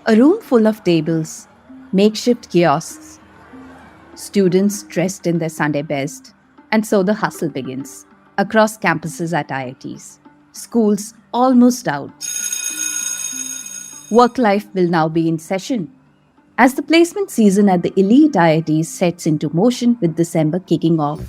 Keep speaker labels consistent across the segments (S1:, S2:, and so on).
S1: A room full of tables, makeshift kiosks, students dressed in their Sunday best, and so the hustle begins across campuses at IITs. Schools almost out. Work life will now be in session as the placement season at the elite IITs sets into motion with December kicking off.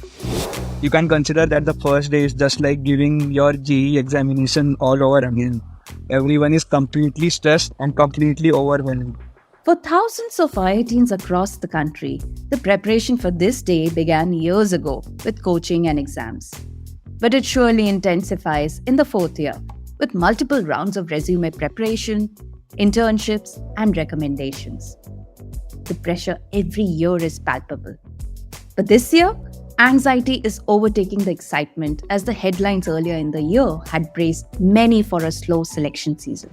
S2: You can consider that the first day is just like giving your GE examination all over again. Everyone is completely stressed and completely overwhelmed.
S1: For thousands of IITians across the country, the preparation for this day began years ago with coaching and exams. But it surely intensifies in the fourth year with multiple rounds of resume preparation, internships, and recommendations. The pressure every year is palpable. But this year, anxiety is overtaking the excitement as the headlines earlier in the year had braced many for a slow selection season.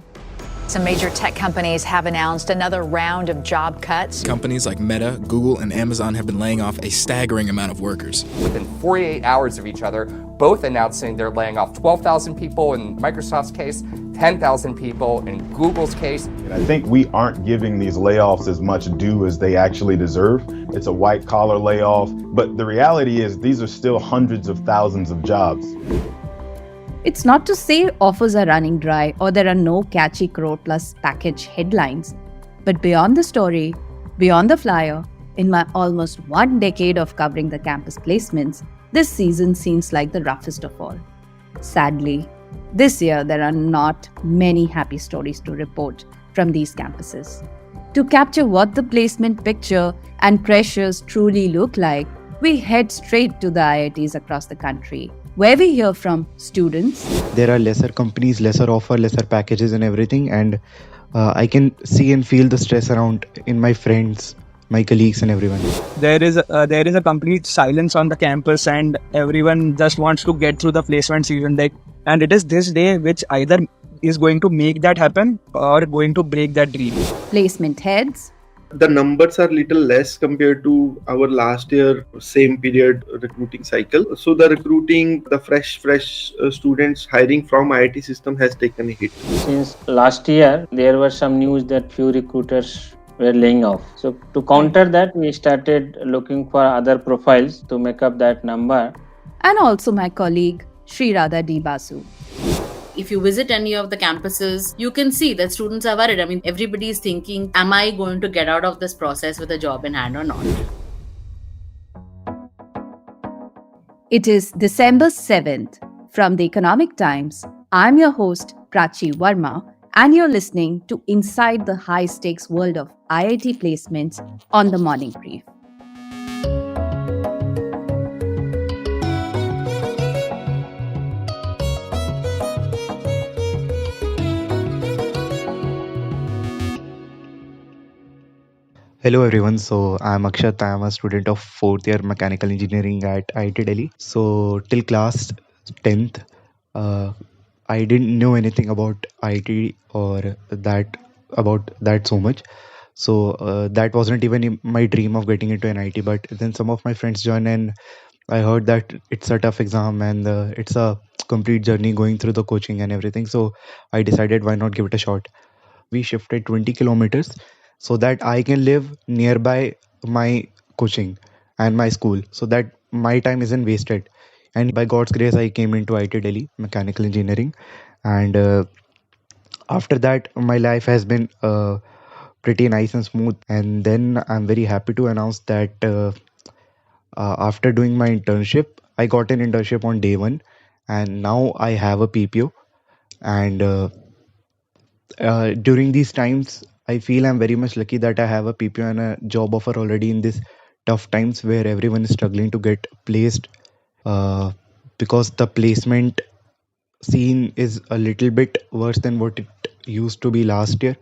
S3: Some major tech companies have announced another round of job cuts.
S4: Companies like Meta, Google, and Amazon have been laying off a staggering amount of workers.
S5: Within 48 hours of each other, both announcing they're laying off 12,000 people in Microsoft's case, 10,000 people in Google's case.
S6: And I think we aren't giving these layoffs as much due as they actually deserve. It's a white collar layoff, but the reality is these are still hundreds of thousands of jobs.
S1: It's not to say offers are running dry or there are no catchy crore plus package headlines, but beyond the story, beyond the flyer, in my almost 1 decade of covering the campus placements, this season seems like the roughest of all. Sadly, this year there are not many happy stories to report from these campuses. To capture what the placement picture and pressures truly look like, we head straight to the IITs across the country, where we hear from students.
S7: There are lesser companies, lesser offer, lesser packages and everything, and I can see and feel the stress around in my friends, my colleagues and everyone.
S2: There is a complete silence on the campus and everyone just wants to get through the placement season. And it is this day which either is going to make that happen or going to break that dream.
S1: Placement heads.
S8: The numbers are little less compared to our last year same period recruiting cycle. So the recruiting, the fresh students hiring from IIT system has taken a hit.
S9: Since last year, there were some news that few recruiters were laying off. So to counter that, we started looking for other profiles to make up that number.
S1: And also my colleague, Sri Radha D. Basu.
S10: If you visit any of the campuses, you can see that students are worried. I mean, everybody is thinking, am I going to get out of this process with a job in hand or not?
S1: It is December 7th. From the Economic Times, I'm your host, Prachi Verma, and you're listening to Inside the High-Stakes World of IIT Placements on the Morning Brief.
S7: Hello everyone, so I'm Akshat. I'm a student of 4th year mechanical engineering at IIT Delhi. So till class 10th, I didn't know anything about IIT or about that so much. So that wasn't even my dream of getting into an IIT. But then some of my friends joined and I heard that it's a tough exam and it's a complete journey going through the coaching and everything. So I decided why not give it a shot. We shifted 20 kilometers so that I can live nearby my coaching and my school so that my time isn't wasted. And by God's grace, I came into IIT Delhi, mechanical engineering. And after that, my life has been pretty nice and smooth. And then I'm very happy to announce that after doing my internship, I got an internship on day one. And now I have a PPO. And during these times, I feel I'm very much lucky that I have a PPO and a job offer already in these tough times where everyone is struggling to get placed because the placement scene is a little bit worse than what it used to be last year.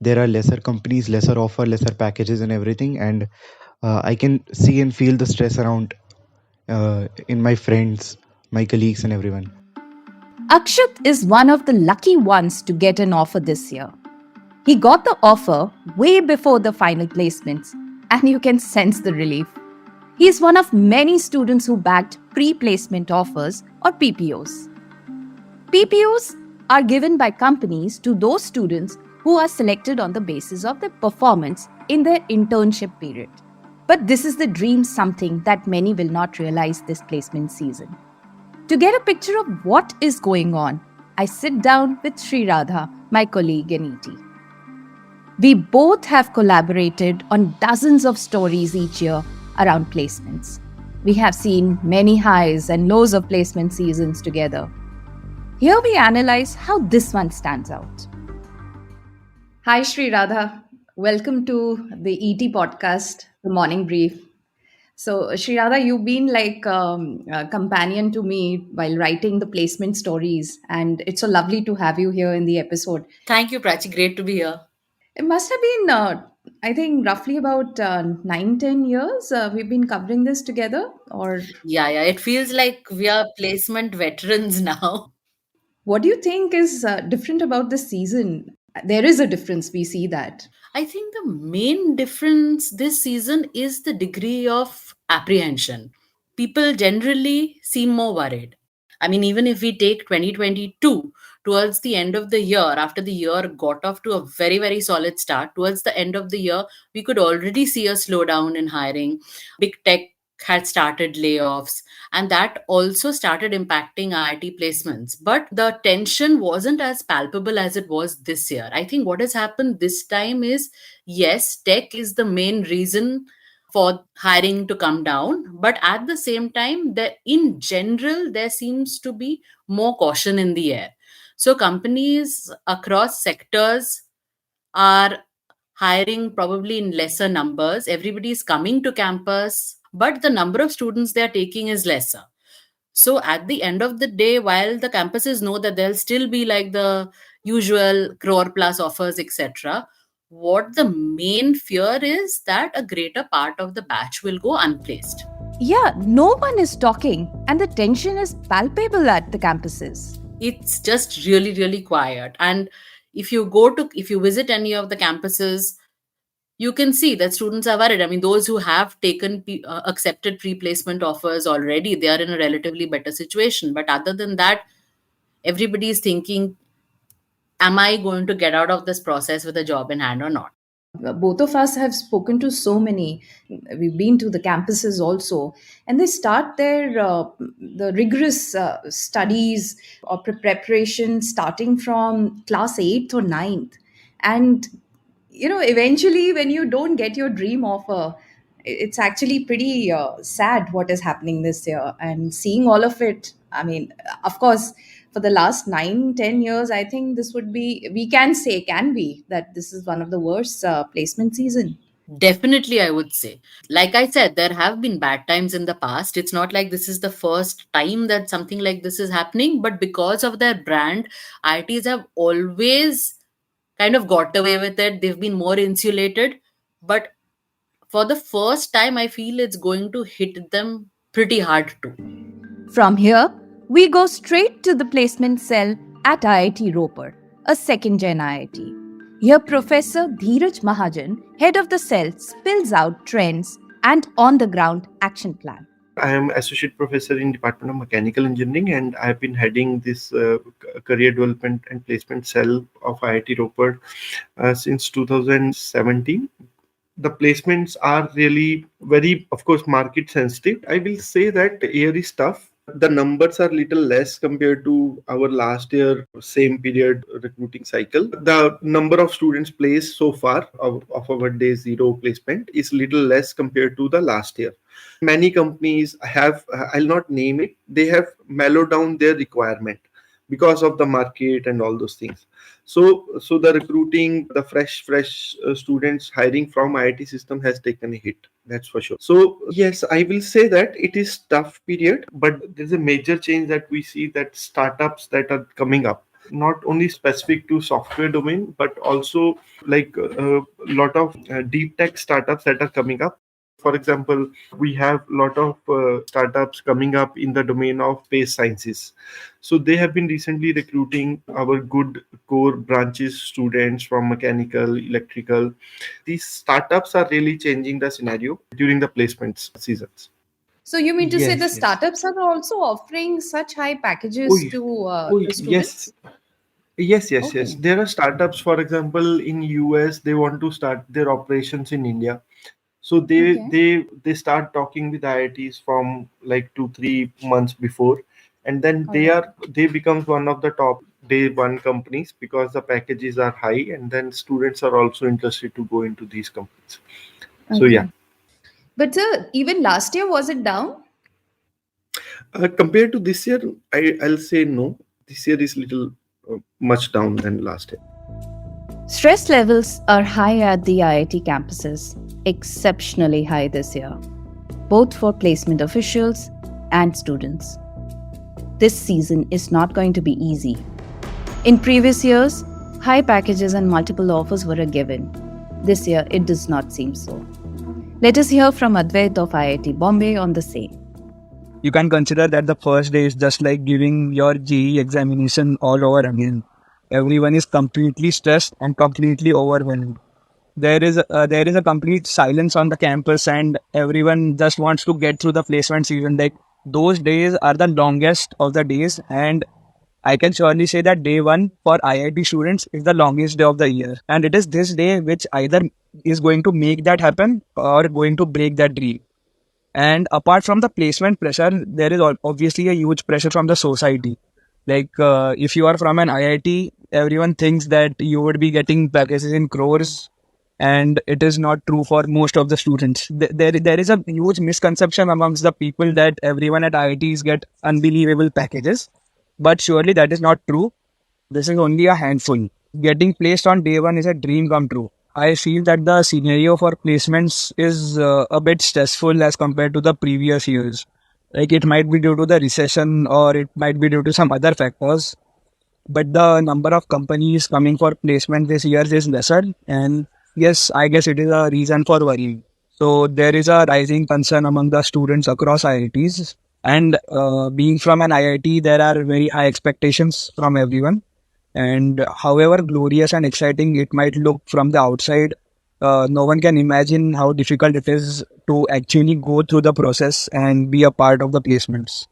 S7: There are lesser companies, lesser offer, lesser packages and everything. And I can see and feel the stress around in my friends, my colleagues and everyone.
S1: Akshat is one of the lucky ones to get an offer this year. He got the offer way before the final placements, and you can sense the relief. He is one of many students who bagged pre placement offers or PPOs. PPOs are given by companies to those students who are selected on the basis of their performance in their internship period. But this is the dream something that many will not realize this placement season. To get a picture of what is going on, I sit down with Sri Radha, my colleague in ET. We both have collaborated on dozens of stories each year around placements. We have seen many highs and lows of placement seasons together. Here we analyze how this one stands out. Hi, Sri Radha. Welcome to the ET podcast, The Morning Brief. So, Sri Radha, you've been like a companion to me while writing the placement stories, and it's so lovely to have you here in the episode.
S10: Thank you, Prachi. Great to be here.
S1: It must have been, I think, roughly about 9, 10 years we've been covering this together. Or
S10: Yeah. It feels like we are placement veterans now.
S1: what do you think is different about this season? There is a difference, we see that.
S10: I think the main difference this season is the degree of apprehension. People generally seem more worried. I mean, even if we take 2022, towards the end of the year, after the year got off to a very, very solid start, towards the end of the year, we could already see a slowdown in hiring. Big tech had started layoffs, and that also started impacting IIT placements. But the tension wasn't as palpable as it was this year. I think what has happened this time is, yes, tech is the main reason for hiring to come down, but at the same time, in general there seems to be more caution in the air. So companies across sectors are hiring probably in lesser numbers. Everybody is coming to campus, but the number of students they are taking is lesser. So at the end of the day, while the campuses know that there'll still be like the usual crore plus offers, etc., what the main fear is that a greater part of the batch will go unplaced.
S1: Yeah, no one is talking, and the tension is palpable at the campuses.
S10: It's just really, really quiet. And if you visit any of the campuses, you can see that students are worried. I mean, those who have accepted pre-placement offers already, they are in a relatively better situation. But other than that, everybody is thinking, am I going to get out of this process with a job in hand or not?
S1: Both of us have spoken to so many. We've been to the campuses also, and they start their the rigorous studies or preparation starting from class 8th or 9th. And eventually when you don't get your dream offer, it's actually pretty sad what is happening this year. And seeing all of it, I mean, of course, for the last 9, 10 years, I think this would be, we can say, can be that this is one of the worst placement season.
S10: Definitely, I would say. Like I said, there have been bad times in the past. It's not like this is the first time that something like this is happening, but because of their brand, IITs have always kind of got away with it. They've been more insulated. But for the first time, I feel it's going to hit them pretty hard too.
S1: From here, we go straight to the placement cell at IIT Ropar, a second gen IIT. Here, Professor Dheeraj Mahajan, head of the cell, spills out trends and on the ground action plan.
S8: I am associate professor in Department of Mechanical Engineering, and I've been heading this career development and placement cell of IIT Ropar since 2017. The placements are really very, of course, market sensitive. I will say that the year is tough. The numbers are little less compared to our last year same period recruiting cycle. The number of students placed so far of our day zero placement is little less compared to the last year. Many companies have, I'll not name it, they have mellowed down their requirement because of the market and all those things. So the recruiting, the fresh students hiring from IIT system has taken a hit. That's for sure. So yes, I will say that it is tough period, but there's a major change that we see, that startups that are coming up, not only specific to software domain, but also like a lot of deep tech startups that are coming up. For example, we have a lot of startups coming up in the domain of space sciences. So they have been recently recruiting our good core branches students from mechanical, electrical. These startups are really changing the scenario during the placements seasons.
S1: So you mean to say the
S8: Yes, yes.
S1: startups are also offering such high
S8: Oh,
S1: packages to the
S8: yes.
S1: students?
S8: Yes.
S1: Okay.
S8: There are startups, for example, in US, they want to start their operations in India. So
S1: Okay.
S8: they start talking with IITs from like 2 3 months before, and then
S1: All right.
S8: they become one of the top day one companies because the packages are high, and then students are also interested to go into these companies. So yeah,
S1: Okay. But even last year, was it down?
S8: compared to this year, I'll say no. This year is little much down than last year.
S1: Stress levels are high at the IIT campuses, exceptionally high this year, both for placement officials and students. This season is not going to be easy. In previous years, high packages and multiple offers were a given. This year, it does not seem so. Let us hear from Advait of IIT Bombay on the same.
S2: You can consider that the first day is just like giving your GE examination all over again. Everyone is completely stressed and completely overwhelmed. There is a complete silence on the campus, and everyone just wants to get through the placement season. Like, those days are the longest of the days, and I can surely say that day one for IIT students is the longest day of the year, and it is this day which either is going to make that happen or going to break that dream. And apart from the placement pressure, there is obviously a huge pressure from the society. Like, if you are from an IIT, everyone thinks that you would be getting packages in crores, and it is not true for most of the students. There is a huge misconception amongst the people that everyone at IITs get unbelievable packages, but surely that is not true. This is only a handful. Getting placed on day one is a dream come true. I feel that the scenario for placements is a bit stressful as compared to the previous years. Like, it might be due to the recession or it might be due to some other factors, but the number of companies coming for placement this year is lesser. And yes, I guess it is a reason for worrying. So there is a rising concern among the students across IITs. And being from an IIT, there are very high expectations from everyone. And however glorious and exciting it might look from the outside, no one can imagine how difficult it is to actually go through the process and be a part of the placements.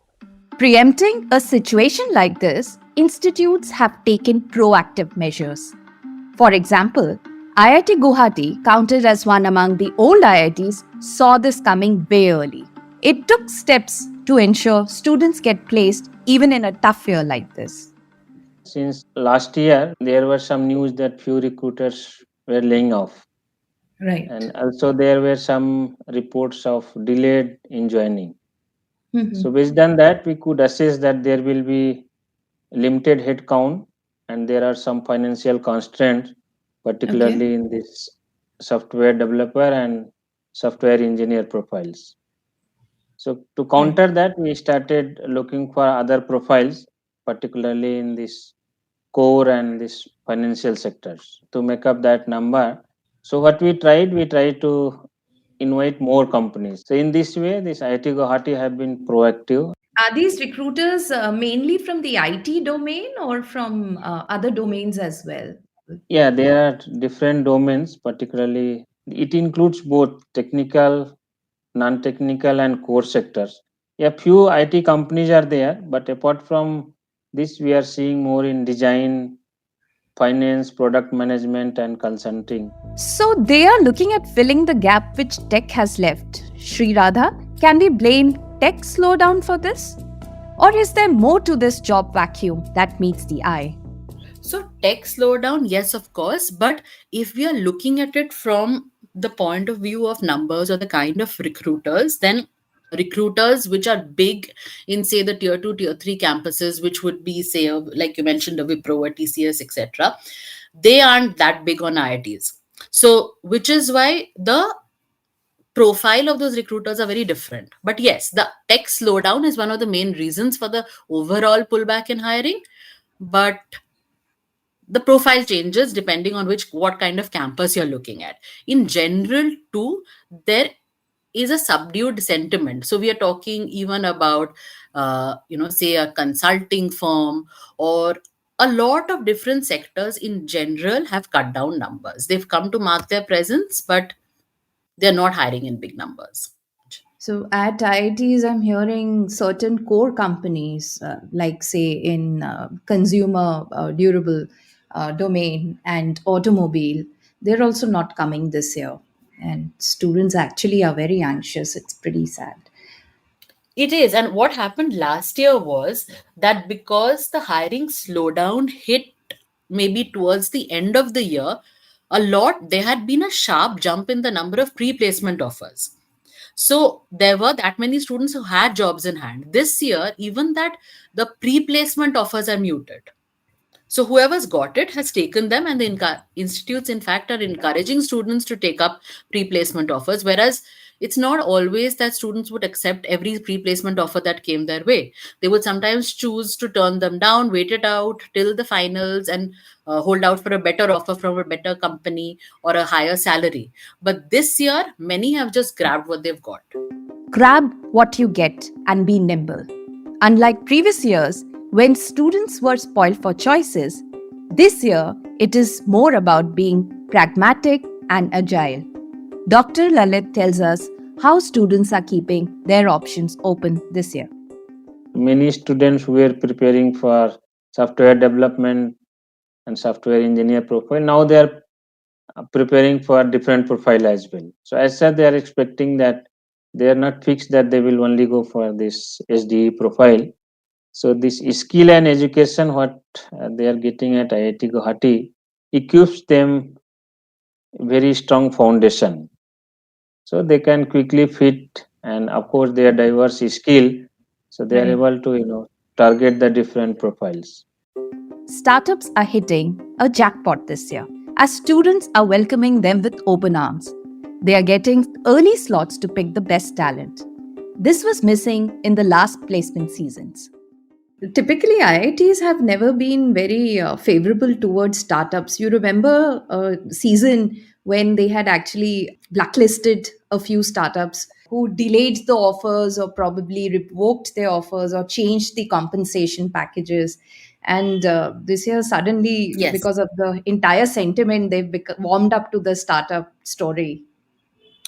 S1: Preempting a situation like this, institutes have taken proactive measures. For example, IIT Guwahati, counted as one among the old IITs, saw this coming way early. It took steps to ensure students get placed even in a tough year like this.
S9: Since last year, there were some news that few recruiters were laying off.
S1: Right.
S9: And also there were some reports of delayed in joining. So based on that, we could assess that there will be limited headcount and there are some financial constraints, particularly in this software developer and software engineer profiles. So to counter that, we started looking for other profiles, particularly in this core and this financial sectors to make up that number. So what we tried to invite more companies. So in this way, this IIT Guwahati have been proactive.
S1: Are these recruiters mainly from the IT domain or from other domains as well?
S9: Yeah, there are different domains, particularly it includes both technical, non-technical and core sectors. Yeah, few IT companies are there, but apart from this, we are seeing more in design, finance, product management and consulting.
S1: So they are looking at filling the gap which tech has left. Sri Radha, can we blame tech slowdown for this? Or is there more to this job vacuum that meets the eye?
S10: So, tech slowdown, yes, of course. But if we are looking at it from the point of view of numbers or the kind of recruiters, then recruiters which are big in, say, the tier 2, tier 3 campuses, which would be, say, like you mentioned, a Wipro, a TCS, etc., they aren't that big on IITs. So, which is why the profile of those recruiters are very different. But yes, the tech slowdown is one of the main reasons for the overall pullback in hiring. But the profile changes depending on which what kind of campus you're looking at. In general too, there is a subdued sentiment. So we are talking even about, say a consulting firm, or a lot of different sectors in general have cut down numbers. They've come to mark their presence, but they're not hiring in big numbers.
S1: So at IITs, I'm hearing certain core companies, like say in consumer durable domain and automobile, they're also not coming this year. And students actually are very anxious. It's pretty sad.
S10: It is. And what happened last year was that because the hiring slowdown hit maybe towards the end of the year, there had been a sharp jump in the number of pre placement offers. So there were that many students who had jobs in hand. This year, even that the pre placement offers are muted. So whoever's got it has taken them, and the institutes, in fact, are encouraging students to take up pre-placement offers. Whereas it's not always that students would accept every pre-placement offer that came their way. They would sometimes choose to turn them down, wait it out till the finals, and hold out for a better offer from a better company or a higher salary. But this year, many have just grabbed what they've got.
S1: Grab what you get and be nimble. Unlike previous years, when students were spoiled for choices, this year it is more about being pragmatic and agile. Dr. Lalit tells us how students are keeping their options open this year.
S9: Many students were preparing for software development and software engineer profile. Now they are preparing for different profile as well. So as such, they are expecting that they are not fixed that they will only go for this SDE profile. So this skill and education, what they are getting at IIT Guwahati, equips them very strong foundation. So they can quickly fit, and of course their diverse skill. So they are able to target the different profiles.
S1: Startups are hitting a jackpot this year as students are welcoming them with open arms. They are getting early slots to pick the best talent. This was missing in the last placement seasons. Typically, IITs have never been very favorable towards startups. You remember a season when they had actually blacklisted a few startups who delayed the offers or probably revoked their offers or changed the compensation packages. And this year, suddenly,
S10: Yes.
S1: because of the entire sentiment, they've warmed up to the startup story.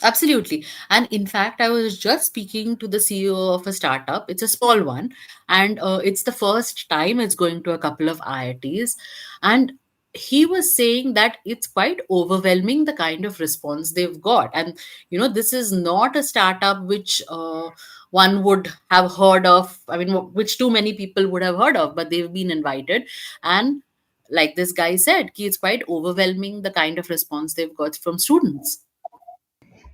S10: Absolutely. And in fact, I was just speaking to the CEO of a startup. It's a small one, and it's the first time it's going to a couple of IITs. And he was saying that it's quite overwhelming the kind of response they've got. And, this is not a startup which one would have heard of, I mean, which too many people would have heard of, but they've been invited. And like this guy said, it's quite overwhelming the kind of response they've got from students.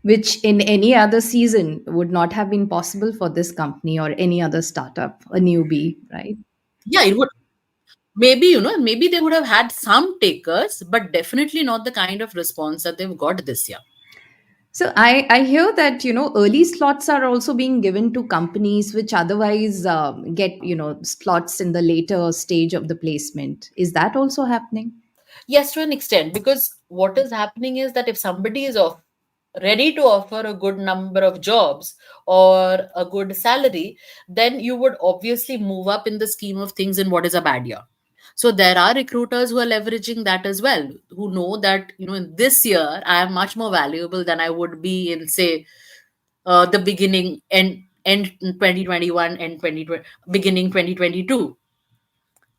S1: Which in any other season would not have been possible for this company or any other startup, a newbie, right?
S10: Yeah, it would. Maybe they would have had some takers, but definitely not the kind of response that they've got this year.
S1: So I hear that, early slots are also being given to companies which otherwise get, slots in the later stage of the placement. Is that also happening?
S10: Yes, to an extent, because what is happening is that if somebody is ready to offer a good number of jobs or a good salary, then you would obviously move up in the scheme of things in what is a bad year. So there are recruiters who are leveraging that as well, who know that, in this year, I am much more valuable than I would be in, say, the beginning end 2021 and 2020, beginning 2022.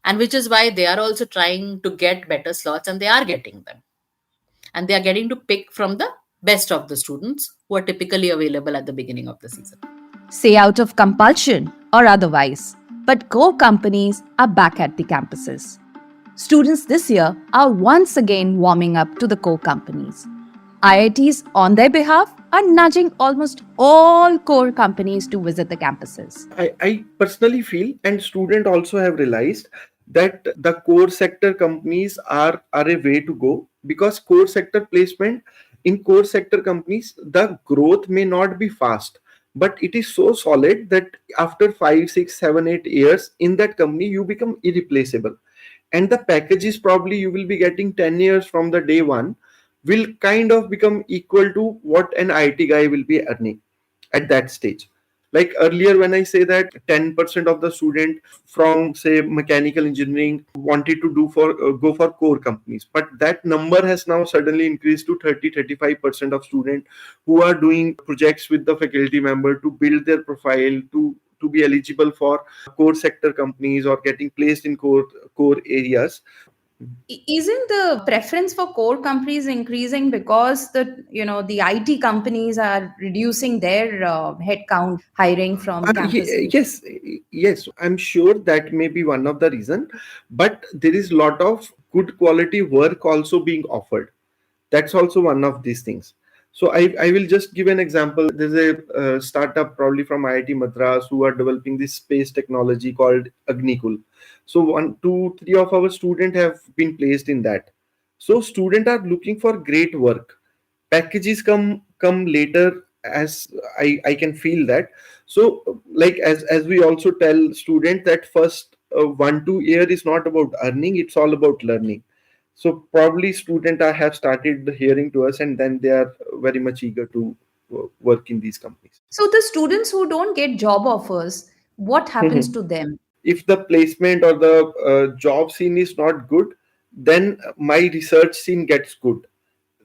S10: And which is why they are also trying to get better slots, and they are getting them. And they are getting to pick from the best of the students who are typically available at the beginning of the season.
S1: Say out of compulsion or otherwise, but core companies are back at the campuses. Students this year are once again warming up to the core companies. IITs, on their behalf, are nudging almost all core companies to visit the campuses.
S8: I personally feel, and students also have realized, that the core sector companies are a way to go, because core sector placement in core sector companies, the growth may not be fast, but it is so solid that after 5, 6, 7, 8 years in that company, you become irreplaceable. And the packages probably you will be getting 10 years from the day one will kind of become equal to what an IT guy will be earning. at that stage. Like earlier, when I say that 10% of the student from say mechanical engineering wanted to go for core companies, but that number has now suddenly increased to 30-35% of students who are doing projects with the faculty member to build their profile to be eligible for core sector companies or getting placed in core areas.
S1: Isn't the preference for core companies increasing because the IT companies are reducing their headcount hiring from campuses?
S8: Yes, I'm sure that may be one of the reason, but there is lot of good quality work also being offered. That's also one of these things. So I will just give an example. There's a startup probably from IIT Madras who are developing this space technology called Agnikul. So 1, 2, 3 of our students have been placed in that. So students are looking for great work. Packages come later, as I can feel that. So like as we also tell students that first 1-2 year is not about earning, it's all about learning. So probably students have started hearing to us, and then they are very much eager to work in these companies.
S1: So the students who don't get job offers, what happens to them?
S8: If the placement or the job scene is not good, then my research scene gets good.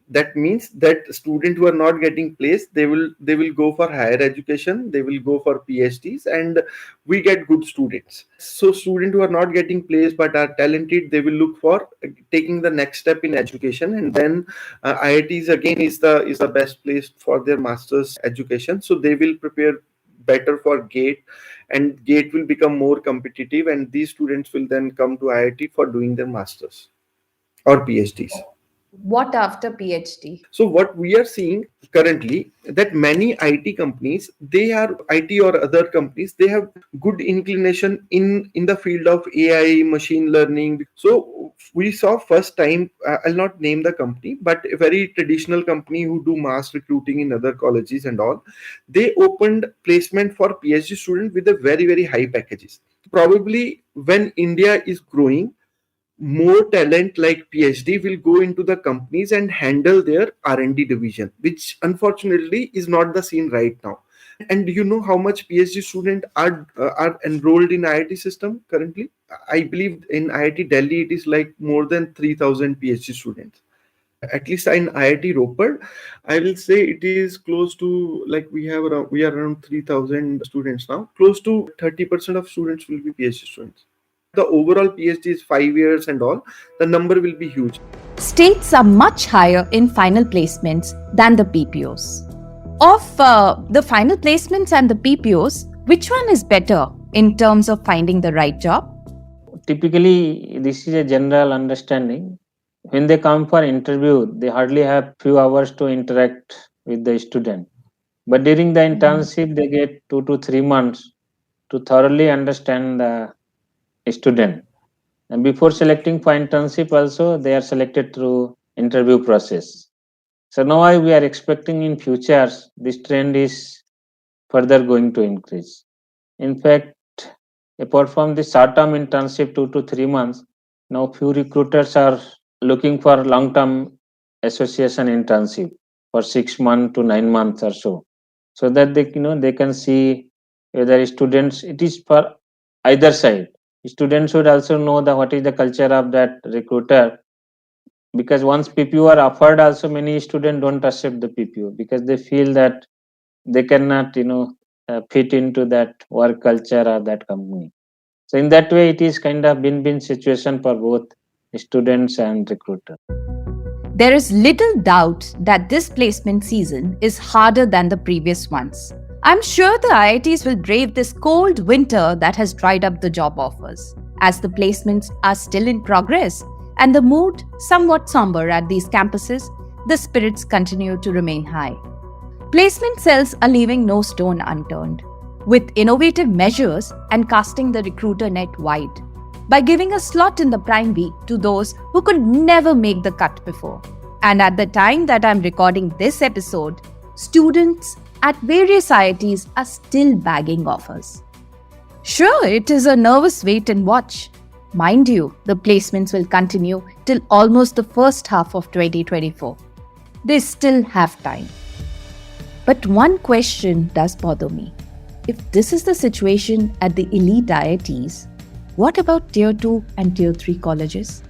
S8: That means that students who are not getting placed, they will go for higher education, they will go for PhDs, and we get good students. So students who are not getting placed but are talented, they will look for taking the next step in education, and then IITs again is the best place for their master's education. So they will prepare better for GATE, and GATE will become more competitive, and these students will then come to IIT for doing their masters or PhDs.
S1: What after PhD?
S8: So what we are seeing currently, that many IT companies, they are IT or other companies, they have good inclination in the field of AI, machine learning. So we saw first time, I'll not name the company, but a very traditional company who do mass recruiting in other colleges and all. They opened placement for PhD students with a very high packages. Probably when India is growing, more talent like PhD will go into the companies and handle their R&D division, which unfortunately is not the scene right now. And do you know how much PhD students are enrolled in IIT system currently? I believe in IIT Delhi it is like more than 3,000 PhD students. At least in IIT Ropar, I will say it is close to, like, we are around 3,000 students now. Close to 30% of students will be PhD students. The overall PhD is 5 years and all, the number will be huge.
S1: States are much higher in final placements than the PPOs. Of the final placements and the PPOs, which one is better in terms of finding the right job?
S9: Typically, this is a general understanding. When they come for interview, they hardly have few hours to interact with the student. But during the internship, they get 2 to 3 months to thoroughly understand the student. And before selecting for internship also, they are selected through interview process. So now we are expecting in futures, this trend is further going to increase. In fact, apart from the short-term internship 2 to 3 months, now few recruiters are looking for long-term association internship for 6 months to 9 months or so that they can see whether students, it is for either side. Students should also know what is the culture of that recruiter, because once PPO are offered, also many students don't accept the PPO because they feel that they cannot fit into that work culture of that company. So in that way, it is kind of win-win situation for both students and recruiter.
S1: There is little doubt that this placement season is harder than the previous ones. I'm sure the IITs will brave this cold winter that has dried up the job offers. As the placements are still in progress and the mood somewhat somber at these campuses, the spirits continue to remain high. Placement cells are leaving no stone unturned, with innovative measures and casting the recruiter net wide, by giving a slot in the prime week to those who could never make the cut before. And at the time that I'm recording this episode, students at various IITs are still bagging offers. Sure, it is a nervous wait and watch. Mind you, the placements will continue till almost the first half of 2024. They still have time. But one question does bother me. If this is the situation at the elite IITs, what about Tier 2 and Tier 3 colleges?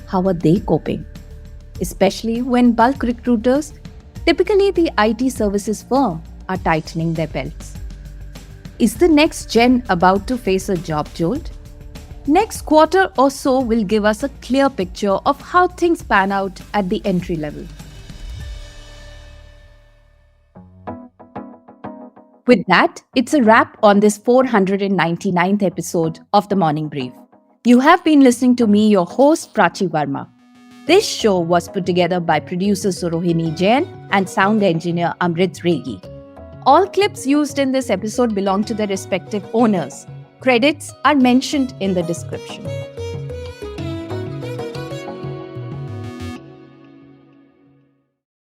S1: How are they coping? Especially when bulk recruiters, typically the IT services firm, are tightening their belts. Is the next gen about to face a job jolt? Next quarter or so will give us a clear picture of how things pan out at the entry level. With that, it's a wrap on this 499th episode of the Morning Brief. You have been listening to me, your host, Prachi Verma. This show was put together by producer Surohini Jain and sound engineer Amrit Regi. All clips used in this episode belong to their respective owners. Credits are mentioned in the description.